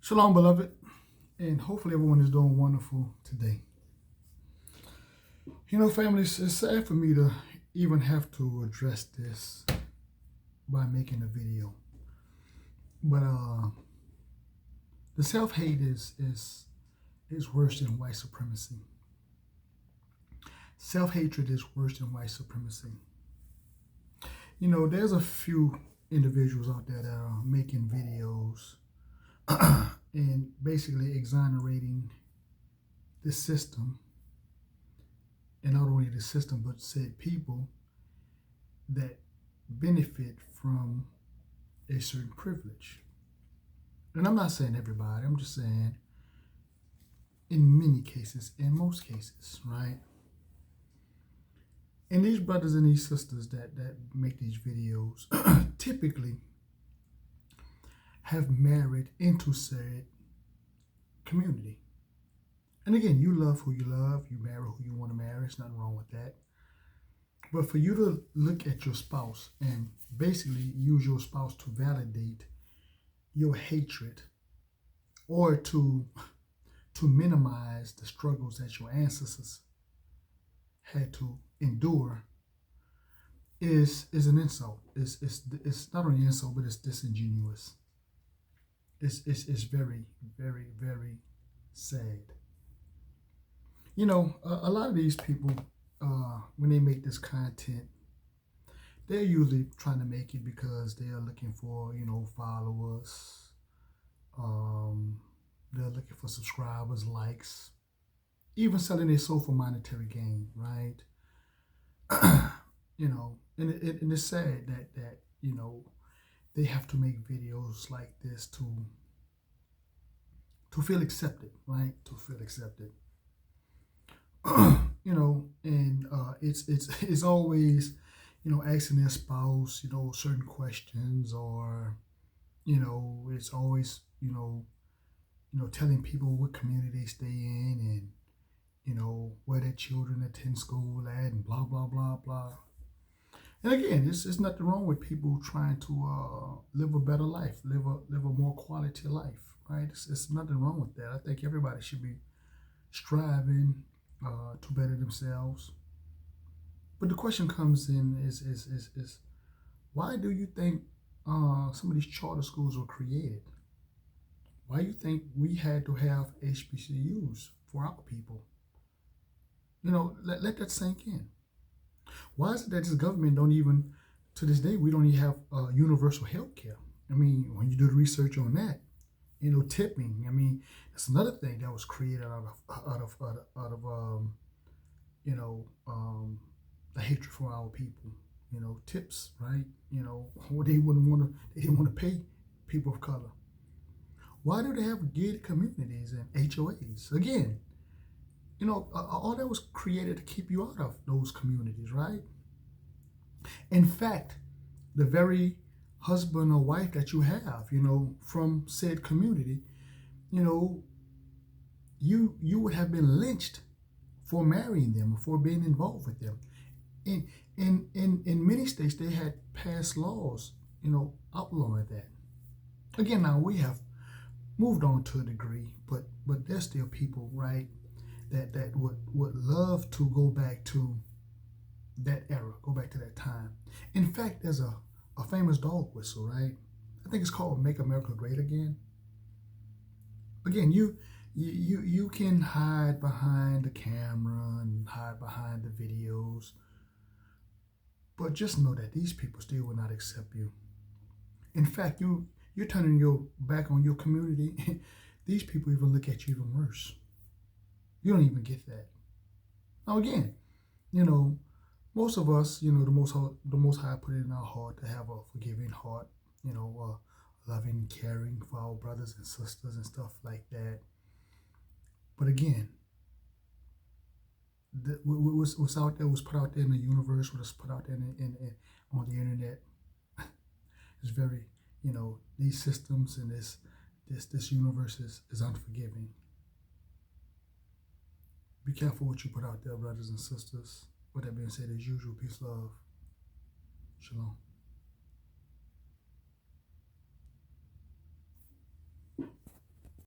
Shalom, beloved, and hopefully everyone is doing wonderful today. You know, family, it's sad for me to even have to address this by making a video, but the self-hate is worse than white supremacy. Self-hatred is worse than white supremacy. You know, there's a few individuals out there that are making videos and basically exonerating the system, and not only the system, but said people that benefit from a certain privilege. And I'm not saying everybody, I'm just saying in many cases, in most cases, right? And these brothers and these sisters that make these videos typically have married into said community. And again, you love who you love, you marry who you want to marry, there's nothing wrong with that. But for you to look at your spouse and basically use your spouse to validate your hatred or to minimize the struggles that your ancestors had to endure is an insult. It's not only an insult, but it's disingenuous. It's very, very, very sad. You know, a lot of these people, when they make this content, they're usually trying to make it because they are looking for, you know, followers. They're looking for subscribers, likes, even selling their soul for monetary gain, right? You know, and it's sad that you know, they have to make videos like this to feel accepted, right? To feel accepted. You know, and it's always, you know, asking their spouse, you know, certain questions, or, you know, it's always, you know, telling people what community they stay in, and, you know, where their children attend school at, and blah, blah, blah, blah. And again, it's nothing wrong with people trying to live a better life, live a more quality life, right? It's nothing wrong with that. I think everybody should be striving to better themselves. But the question comes in is why do you think some of these charter schools were created? Why do you think we had to have HBCUs for our people? You know, let that sink in. Why is it that this government don't even, to this day, we don't even have universal health care? I mean, when you do the research on that, you know, tipping, I mean, that's another thing that was created out of you know, the hatred for our people. You know, tips, right? You know, they didn't want to pay people of color. Why do they have gated communities and HOAs? Again, you know, all that was created to keep you out of those communities, right? In fact, the very husband or wife that you have, you know, from said community, you know, you would have been lynched for marrying them or for being involved with them. In many states, they had passed laws, you know, outlawing that. Again, now we have moved on to a degree, but there's still people, right, that would love to go back to that era, go back to that time. In fact, there's a famous dog whistle, right? I think it's called "Make America Great Again." Again, you can hide behind the camera and hide behind the videos, but just know that these people still will not accept you. In fact, you're turning your back on your community. These people even look at you even worse. You don't even get that. Now again, you know, most of us, you know, the Most High put it in our heart to have a forgiving heart, you know, loving, caring for our brothers and sisters and stuff like that. But again, what's out there, was put out there in the universe, what was put out there on the internet, is very, you know, these systems and this universe is unforgiving. Be careful what you put out there, brothers and sisters. With that being said, as usual, peace, love, shalom.